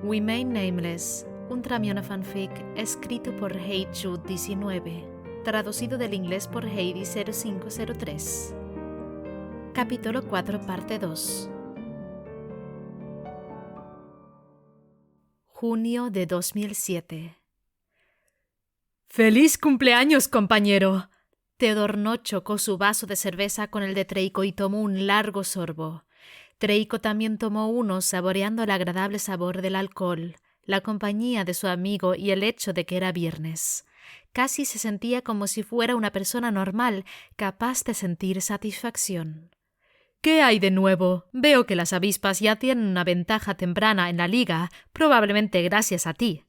Remain Nameless, un Tramiana fanfic escrito por HeyJude19, traducido del inglés por Heidi0503. Capítulo 4, parte 2. Junio de 2007. ¡Feliz cumpleaños, compañero! Teodorno chocó su vaso de cerveza con el de Treiko y tomó un largo sorbo. Treiko también tomó uno, saboreando el agradable sabor del alcohol, la compañía de su amigo y el hecho de que era viernes. Casi se sentía como si fuera una persona normal, capaz de sentir satisfacción. ¿Qué hay de nuevo? Veo que las avispas ya tienen una ventaja temprana en la liga, probablemente gracias a ti.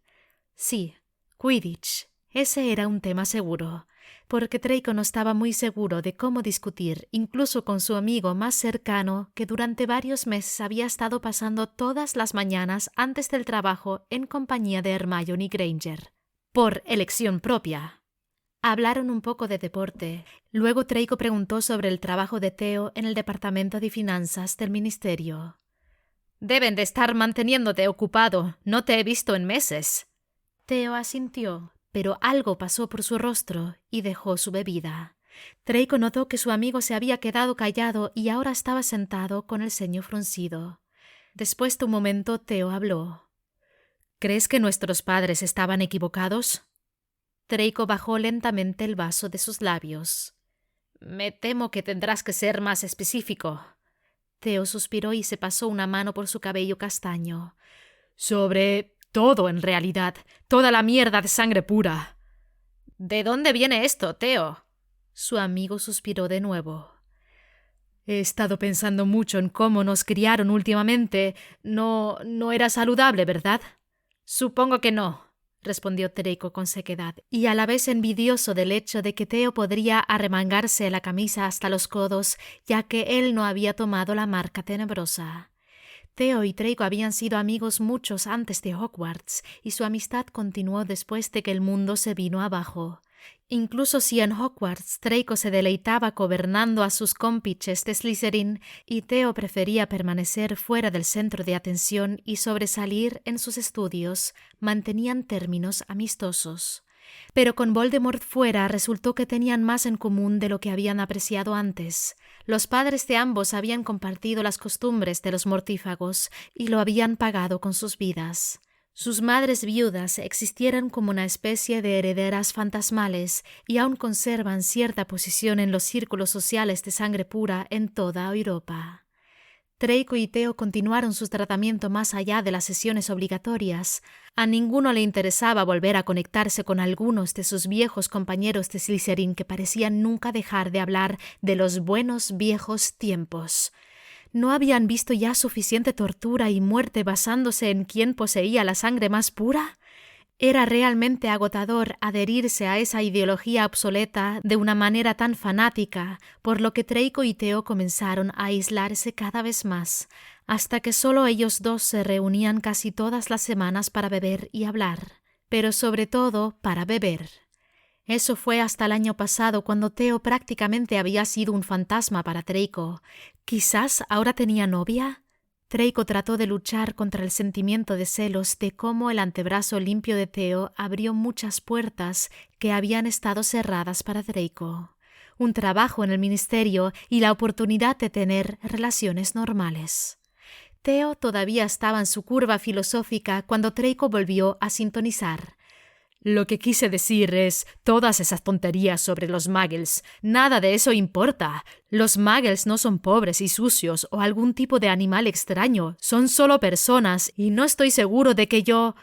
Sí, Quidditch. Ese era un tema seguro, porque Treiko no estaba muy seguro de cómo discutir, incluso con su amigo más cercano, que durante varios meses había estado pasando todas las mañanas antes del trabajo en compañía de Hermione Granger, por elección propia. Hablaron un poco de deporte. Luego Treiko preguntó sobre el trabajo de Theo en el departamento de finanzas del ministerio. «Deben de estar manteniéndote ocupado. No te he visto en meses». Theo asintió, pero algo pasó por su rostro y dejó su bebida. Treiko notó que su amigo se había quedado callado y ahora estaba sentado con el ceño fruncido. Después de un momento, Theo habló. «¿Crees que nuestros padres estaban equivocados?» Treiko bajó lentamente el vaso de sus labios. «Me temo que tendrás que ser más específico». Theo suspiró y se pasó una mano por su cabello castaño. «Sobre todo, en realidad. Toda la mierda de sangre pura». «¿De dónde viene esto, Theo?» Su amigo suspiró de nuevo. «He estado pensando mucho en cómo nos criaron últimamente. No era saludable, ¿verdad?» «Supongo que no», respondió Treiko con sequedad, y a la vez envidioso del hecho de que Theo podría arremangarse la camisa hasta los codos, ya que él no había tomado la marca tenebrosa. Theo y Treiko habían sido amigos muchos antes de Hogwarts, y su amistad continuó después de que el mundo se vino abajo. Incluso si en Hogwarts Treiko se deleitaba gobernando a sus cómplices de Slytherin y Theo prefería permanecer fuera del centro de atención y sobresalir en sus estudios, mantenían términos amistosos. Pero con Voldemort fuera resultó que tenían más en común de lo que habían apreciado antes. Los padres de ambos habían compartido las costumbres de los mortífagos y lo habían pagado con sus vidas. Sus madres viudas existieron como una especie de herederas fantasmales y aún conservan cierta posición en los círculos sociales de sangre pura en toda Europa. Treiko y Theo continuaron su tratamiento más allá de las sesiones obligatorias. A ninguno le interesaba volver a conectarse con algunos de sus viejos compañeros de Slytherin que parecían nunca dejar de hablar de los buenos viejos tiempos. ¿No habían visto ya suficiente tortura y muerte basándose en quién poseía la sangre más pura? Era realmente agotador adherirse a esa ideología obsoleta de una manera tan fanática, por lo que Treiko y Theo comenzaron a aislarse cada vez más, hasta que solo ellos dos se reunían casi todas las semanas para beber y hablar, pero sobre todo para beber. Eso fue hasta el año pasado, cuando Theo prácticamente había sido un fantasma para Treiko. ¿Quizás ahora tenía novia? Treiko trató de luchar contra el sentimiento de celos de cómo el antebrazo limpio de Theo abrió muchas puertas que habían estado cerradas para Treiko. Un trabajo en el ministerio y la oportunidad de tener relaciones normales. Theo todavía estaba en su curva filosófica cuando Treiko volvió a sintonizar. «Lo que quise decir es, todas esas tonterías sobre los muggles, nada de eso importa. Los muggles no son pobres y sucios o algún tipo de animal extraño, son solo personas y no estoy seguro de que yo...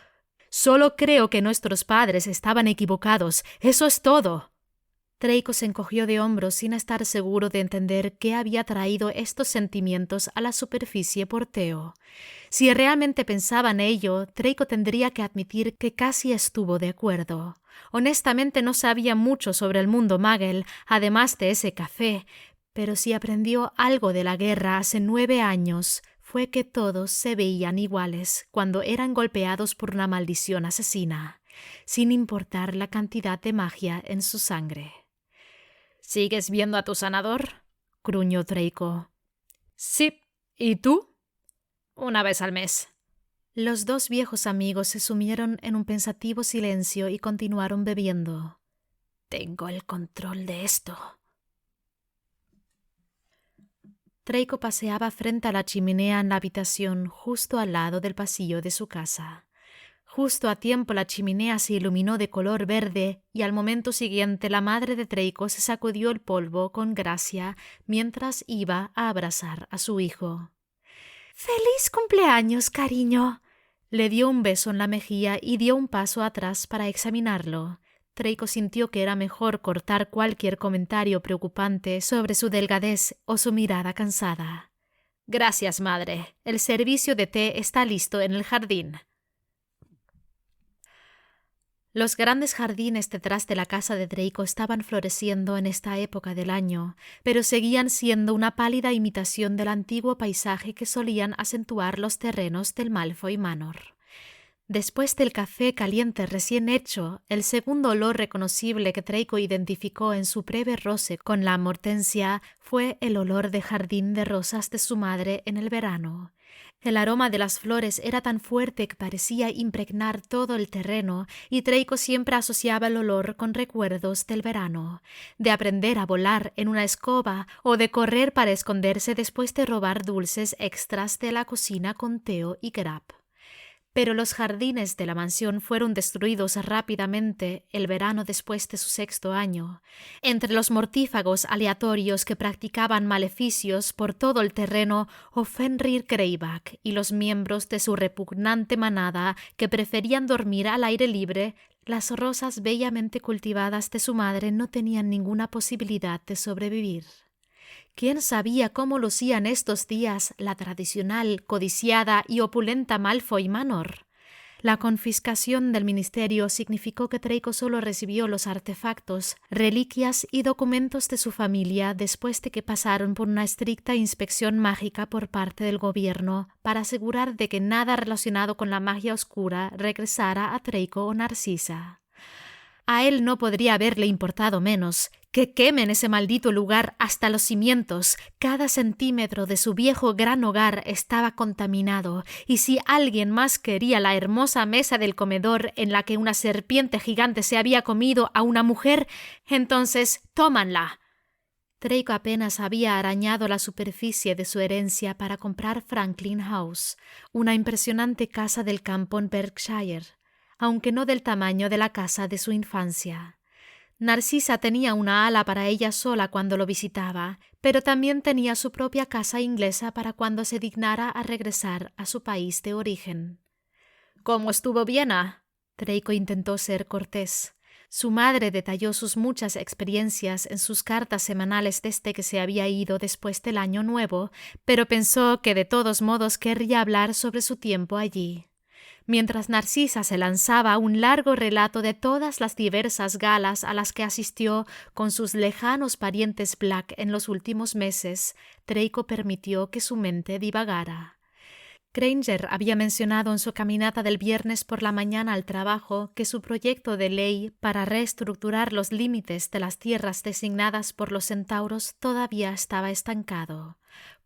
Solo creo que nuestros padres estaban equivocados, eso es todo». Treiko se encogió de hombros sin estar seguro de entender qué había traído estos sentimientos a la superficie por Theo. Si realmente pensaba en ello, Treiko tendría que admitir que casi estuvo de acuerdo. Honestamente no sabía mucho sobre el mundo muggle, además de ese café, pero si aprendió algo de la guerra hace 9 años, fue que todos se veían iguales cuando eran golpeados por una maldición asesina, sin importar la cantidad de magia en su sangre. «¿Sigues viendo a tu sanador?», gruñó Treiko. «Sí. ¿Y tú?» «Una vez al mes». Los dos viejos amigos se sumieron en un pensativo silencio y continuaron bebiendo. «Tengo el control de esto». Draco paseaba frente a la chimenea en la habitación justo al lado del pasillo de su casa. Justo a tiempo la chimenea se iluminó de color verde y al momento siguiente la madre de Draco se sacudió el polvo con gracia mientras iba a abrazar a su hijo. «¡Feliz cumpleaños, cariño!». Le dio un beso en la mejilla y dio un paso atrás para examinarlo. Draco sintió que era mejor cortar cualquier comentario preocupante sobre su delgadez o su mirada cansada. «Gracias, madre. El servicio de té está listo en el jardín». Los grandes jardines detrás de la casa de Draco estaban floreciendo en esta época del año, pero seguían siendo una pálida imitación del antiguo paisaje que solían acentuar los terrenos del Malfoy Manor. Después del café caliente recién hecho, el segundo olor reconocible que Draco identificó en su breve roce con la Mortensia fue el olor de jardín de rosas de su madre en el verano. El aroma de las flores era tan fuerte que parecía impregnar todo el terreno y Draco siempre asociaba el olor con recuerdos del verano, de aprender a volar en una escoba o de correr para esconderse después de robar dulces extras de la cocina con Theo y Grab. Pero los jardines de la mansión fueron destruidos rápidamente el verano después de su 6º año. Entre los mortífagos aleatorios que practicaban maleficios por todo el terreno, o Fenrir Greyback y los miembros de su repugnante manada que preferían dormir al aire libre, las rosas bellamente cultivadas de su madre no tenían ninguna posibilidad de sobrevivir. ¿Quién sabía cómo lucían estos días la tradicional, codiciada y opulenta Malfoy Manor? La confiscación del ministerio significó que Draco solo recibió los artefactos, reliquias y documentos de su familia después de que pasaron por una estricta inspección mágica por parte del gobierno para asegurar de que nada relacionado con la magia oscura regresara a Draco o Narcisa. A él no podría haberle importado menos. Que quemen ese maldito lugar hasta los cimientos. Cada centímetro de su viejo gran hogar estaba contaminado, y si alguien más quería la hermosa mesa del comedor en la que una serpiente gigante se había comido a una mujer, entonces tómanla. Draco apenas había arañado la superficie de su herencia para comprar Franklin House, una impresionante casa del campo en Berkshire, aunque no del tamaño de la casa de su infancia. Narcisa tenía una ala para ella sola cuando lo visitaba, pero también tenía su propia casa inglesa para cuando se dignara a regresar a su país de origen. «¿Cómo estuvo Viena?». Draco intentó ser cortés. Su madre detalló sus muchas experiencias en sus cartas semanales desde que se había ido después del Año Nuevo, pero pensó que de todos modos querría hablar sobre su tiempo allí. Mientras Narcisa se lanzaba un largo relato de todas las diversas galas a las que asistió con sus lejanos parientes Black en los últimos meses, Draco permitió que su mente divagara. Granger había mencionado en su caminata del viernes por la mañana al trabajo que su proyecto de ley para reestructurar los límites de las tierras designadas por los centauros todavía estaba estancado.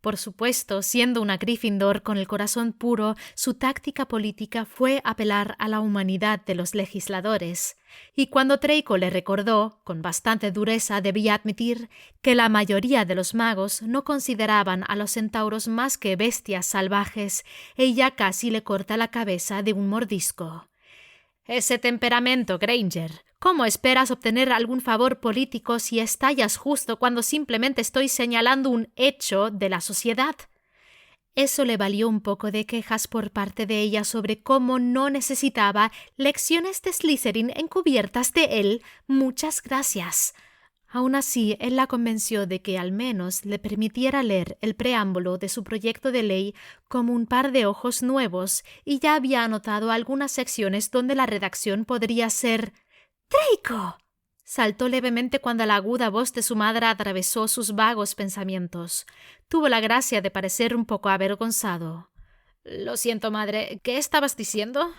Por supuesto, siendo una Gryffindor con el corazón puro, su táctica política fue apelar a la humanidad de los legisladores. Y cuando Draco le recordó, con bastante dureza debía admitir, que la mayoría de los magos no consideraban a los centauros más que bestias salvajes, ella casi le corta la cabeza de un mordisco. «Ese temperamento, Granger. ¿Cómo esperas obtener algún favor político si estallas justo cuando simplemente estoy señalando un hecho de la sociedad?» Eso le valió un poco de quejas por parte de ella sobre cómo no necesitaba lecciones de Slytherin encubiertas de él. Muchas gracias. Aún así, él la convenció de que al menos le permitiera leer el preámbulo de su proyecto de ley como un par de ojos nuevos y ya había anotado algunas secciones donde la redacción podría ser... «¡Draco!». Saltó levemente cuando la aguda voz de su madre atravesó sus vagos pensamientos. Tuvo la gracia de parecer un poco avergonzado. «Lo siento, madre. ¿Qué estabas diciendo?»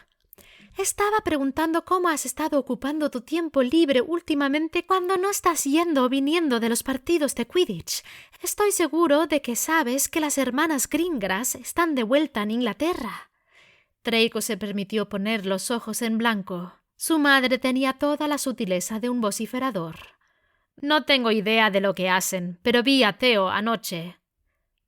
«Estaba preguntando cómo has estado ocupando tu tiempo libre últimamente cuando no estás yendo o viniendo de los partidos de Quidditch. Estoy seguro de que sabes que las hermanas Greengrass están de vuelta en Inglaterra». Draco se permitió poner los ojos en blanco. Su madre tenía toda la sutileza de un vociferador. «No tengo idea de lo que hacen, pero vi a Theo anoche».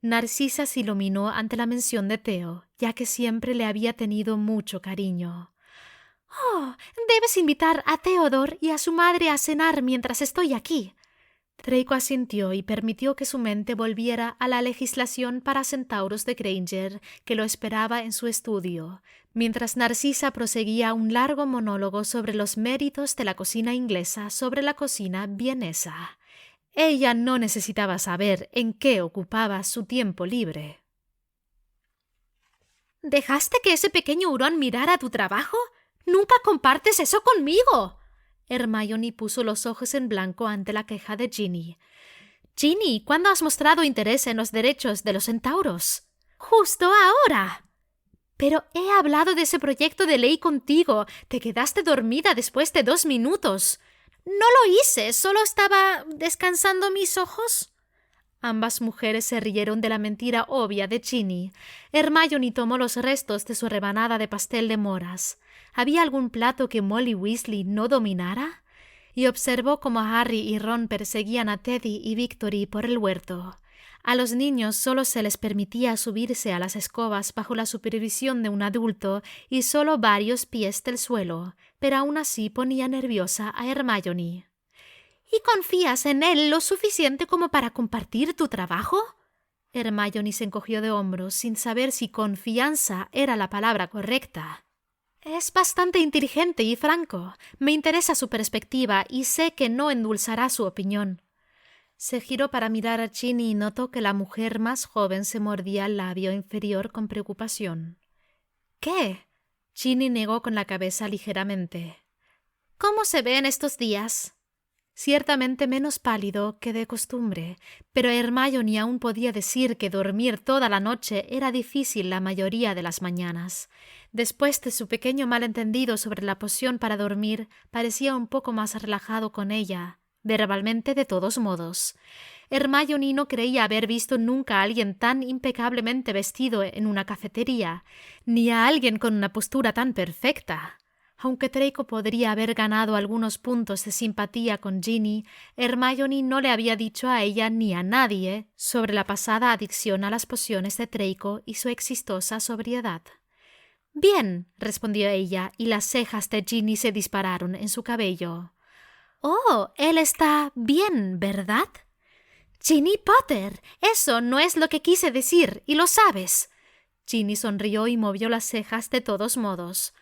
Narcisa se iluminó ante la mención de Theo, ya que siempre le había tenido mucho cariño. «Oh, debes invitar a Theodore y a su madre a cenar mientras estoy aquí». Draco asintió y permitió que su mente volviera a la legislación para centauros de Granger, que lo esperaba en su estudio, mientras Narcisa proseguía un largo monólogo sobre los méritos de la cocina inglesa sobre la cocina vienesa. Ella no necesitaba saber en qué ocupaba su tiempo libre. «¿Dejaste que ese pequeño hurón mirara tu trabajo? ¡Nunca compartes eso conmigo!» Hermione puso los ojos en blanco ante la queja de Ginny. «Ginny, ¿cuándo has mostrado interés en los derechos de los centauros?» «Justo ahora». «Pero he hablado de ese proyecto de ley contigo. Te quedaste dormida después de 2 minutos». «No lo hice, solo estaba descansando mis ojos». Ambas mujeres se rieron de la mentira obvia de Ginny. Hermione tomó los restos de su rebanada de pastel de moras. ¿Había algún plato que Molly Weasley no dominara? Y observó cómo Harry y Ron perseguían a Teddy y Victory por el huerto. A los niños solo se les permitía subirse a las escobas bajo la supervisión de un adulto y solo varios pies del suelo, pero aún así ponía nerviosa a Hermione. «¿Y confías en él lo suficiente como para compartir tu trabajo?» Hermione se encogió de hombros sin saber si confianza era la palabra correcta. «Es bastante inteligente y franco. Me interesa su perspectiva y sé que no endulzará su opinión». Se giró para mirar a Ginny y notó que la mujer más joven se mordía el labio inferior con preocupación. «¿Qué?» Ginny negó con la cabeza ligeramente. «¿Cómo se ve en estos días?» Ciertamente menos pálido que de costumbre, pero Hermione aún podía decir que dormir toda la noche era difícil la mayoría de las mañanas. Después de su pequeño malentendido sobre la poción para dormir, parecía un poco más relajado con ella, verbalmente de todos modos. Hermione no creía haber visto nunca a alguien tan impecablemente vestido en una cafetería, ni a alguien con una postura tan perfecta. Aunque Draco podría haber ganado algunos puntos de simpatía con Ginny, Hermione no le había dicho a ella ni a nadie sobre la pasada adicción a las pociones de Draco y su exitosa sobriedad. «Bien», respondió ella, y las cejas de Ginny se dispararon en su cabello. «Oh, él está bien, ¿verdad?» «Ginny Potter, eso no es lo que quise decir, y lo sabes». Ginny sonrió y movió las cejas de todos modos.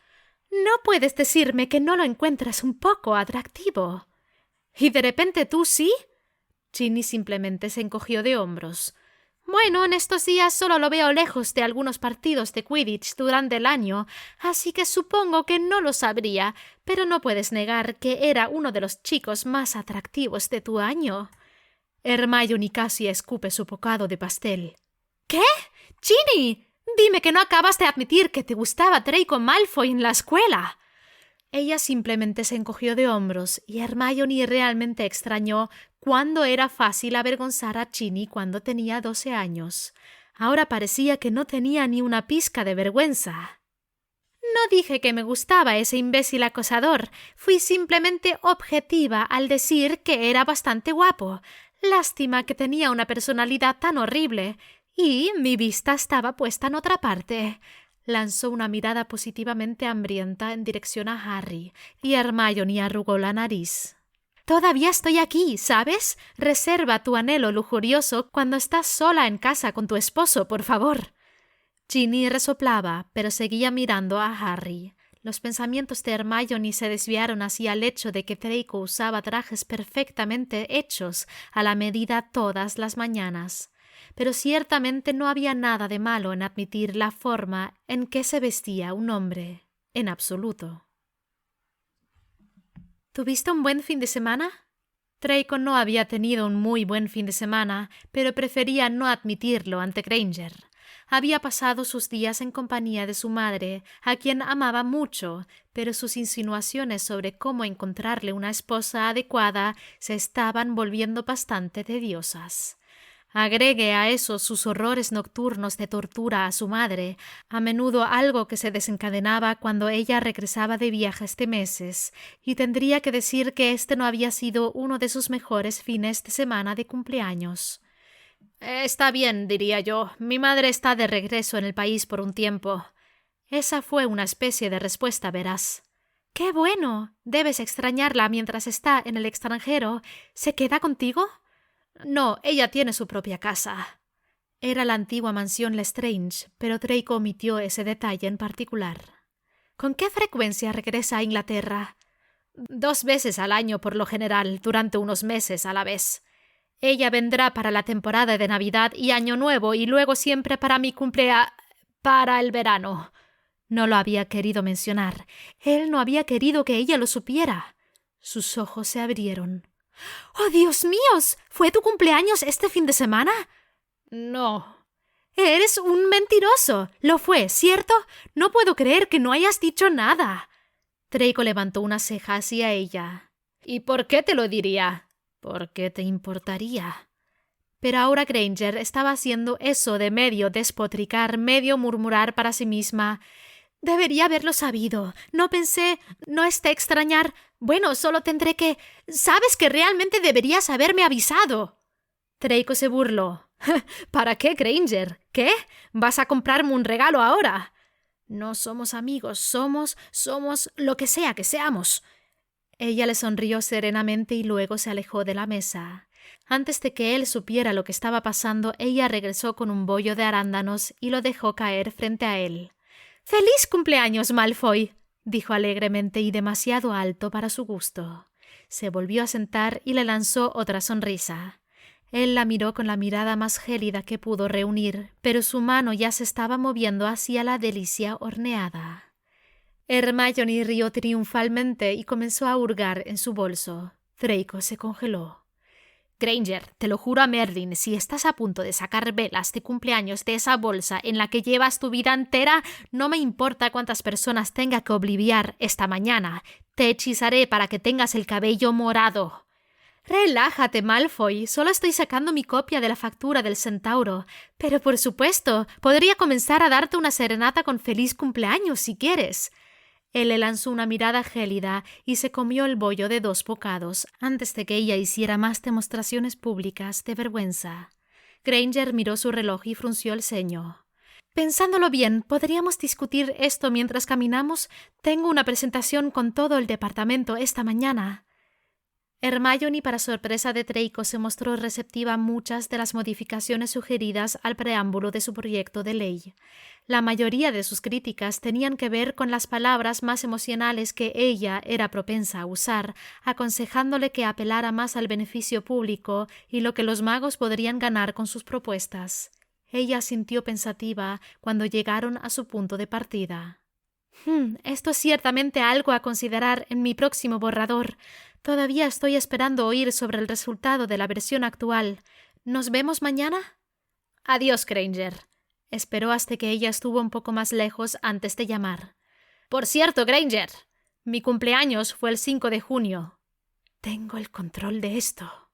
«No puedes decirme que no lo encuentras un poco atractivo». «¿Y de repente tú sí?» Ginny simplemente se encogió de hombros. «Bueno, en estos días solo lo veo lejos de algunos partidos de Quidditch durante el año, así que supongo que no lo sabría, pero no puedes negar que era uno de los chicos más atractivos de tu año». Hermione casi escupe su bocado de pastel. «¿Qué? Ginny, dime que no acabas de admitir que te gustaba Draco Malfoy en la escuela». Ella simplemente se encogió de hombros y Hermione realmente extrañó cuándo era fácil avergonzar a Ginny cuando tenía 12 años. Ahora parecía que no tenía ni una pizca de vergüenza. «No dije que me gustaba ese imbécil acosador. Fui simplemente objetiva al decir que era bastante guapo. Lástima que tenía una personalidad tan horrible. Y mi vista estaba puesta en otra parte». Lanzó una mirada positivamente hambrienta en dirección a Harry, y Hermione arrugó la nariz. «Todavía estoy aquí, ¿sabes? Reserva tu anhelo lujurioso cuando estás sola en casa con tu esposo, por favor». Ginny resoplaba, pero seguía mirando a Harry. Los pensamientos de Hermione se desviaron hacia el hecho de que Draco usaba trajes perfectamente hechos a la medida todas las mañanas. Pero ciertamente no había nada de malo en admitir la forma en que se vestía un hombre, en absoluto. ¿Tuviste un buen fin de semana? Draco no había tenido un muy buen fin de semana, pero prefería no admitirlo ante Granger. Había pasado sus días en compañía de su madre, a quien amaba mucho, pero sus insinuaciones sobre cómo encontrarle una esposa adecuada se estaban volviendo bastante tediosas. Agregue a eso sus horrores nocturnos de tortura a su madre, a menudo algo que se desencadenaba cuando ella regresaba de viajes de meses, y tendría que decir que este no había sido uno de sus mejores fines de semana de cumpleaños. Está bien, diría yo. Mi madre está de regreso en el país por un tiempo. Esa fue una especie de respuesta, verás. ¡Qué bueno! Debes extrañarla mientras está en el extranjero. ¿Se queda contigo? No, ella tiene su propia casa. Era la antigua mansión Lestrange, pero Draco omitió ese detalle en particular. ¿Con qué frecuencia regresa a Inglaterra? 2 veces al año por lo general, durante unos meses a la vez. Ella vendrá para la temporada de Navidad y Año Nuevo y luego siempre para mi para el verano. No lo había querido mencionar. Él no había querido que ella lo supiera. Sus ojos se abrieron. ¡Oh, Dios mío! ¿Fue tu cumpleaños este fin de semana? No. Eres un mentiroso. Lo fue, ¿cierto? No puedo creer que no hayas dicho nada. Draco levantó una ceja hacia ella. ¿Y por qué te lo diría? ¿Por qué te importaría? Pero ahora Granger estaba haciendo eso de medio despotricar, medio murmurar para sí misma. Debería haberlo sabido. No pensé, no es de extrañar. Bueno, solo tendré que... Sabes que realmente deberías haberme avisado. Draco se burló. ¿Para qué, Granger? ¿Qué? ¿Vas a comprarme un regalo ahora? No somos amigos, somos lo que sea que seamos. Ella le sonrió serenamente y luego se alejó de la mesa. Antes de que él supiera lo que estaba pasando, ella regresó con un bollo de arándanos y lo dejó caer frente a él. «¡Feliz cumpleaños, Malfoy!», dijo alegremente y demasiado alto para su gusto. Se volvió a sentar y le lanzó otra sonrisa. Él la miró con la mirada más gélida que pudo reunir, pero su mano ya se estaba moviendo hacia la delicia horneada. Hermione rió triunfalmente y comenzó a hurgar en su bolso. Draco se congeló. Granger, te lo juro a Merlin, si estás a punto de sacar velas de cumpleaños de esa bolsa en la que llevas tu vida entera, no me importa cuántas personas tenga que obliviar esta mañana. Te hechizaré para que tengas el cabello morado. Relájate, Malfoy. Solo estoy sacando mi copia de la factura del centauro. Pero por supuesto, podría comenzar a darte una serenata con feliz cumpleaños si quieres. Él le lanzó una mirada gélida y se comió el bollo de 2 bocados antes de que ella hiciera más demostraciones públicas de vergüenza. Granger miró su reloj y frunció el ceño. Pensándolo bien, ¿podríamos discutir esto mientras caminamos? Tengo una presentación con todo el departamento esta mañana. Hermione, para sorpresa de Draco, se mostró receptiva a muchas de las modificaciones sugeridas al preámbulo de su proyecto de ley. La mayoría de sus críticas tenían que ver con las palabras más emocionales que ella era propensa a usar, aconsejándole que apelara más al beneficio público y lo que los magos podrían ganar con sus propuestas. Ella sintió pensativa cuando llegaron a su punto de partida. Esto es ciertamente algo a considerar en mi próximo borrador. Todavía estoy esperando oír sobre el resultado de la versión actual. ¿Nos vemos mañana? Adiós, Granger. Esperó hasta que ella estuvo un poco más lejos antes de llamar. Por cierto, Granger, mi cumpleaños fue el 5 de junio. Tengo el control de esto.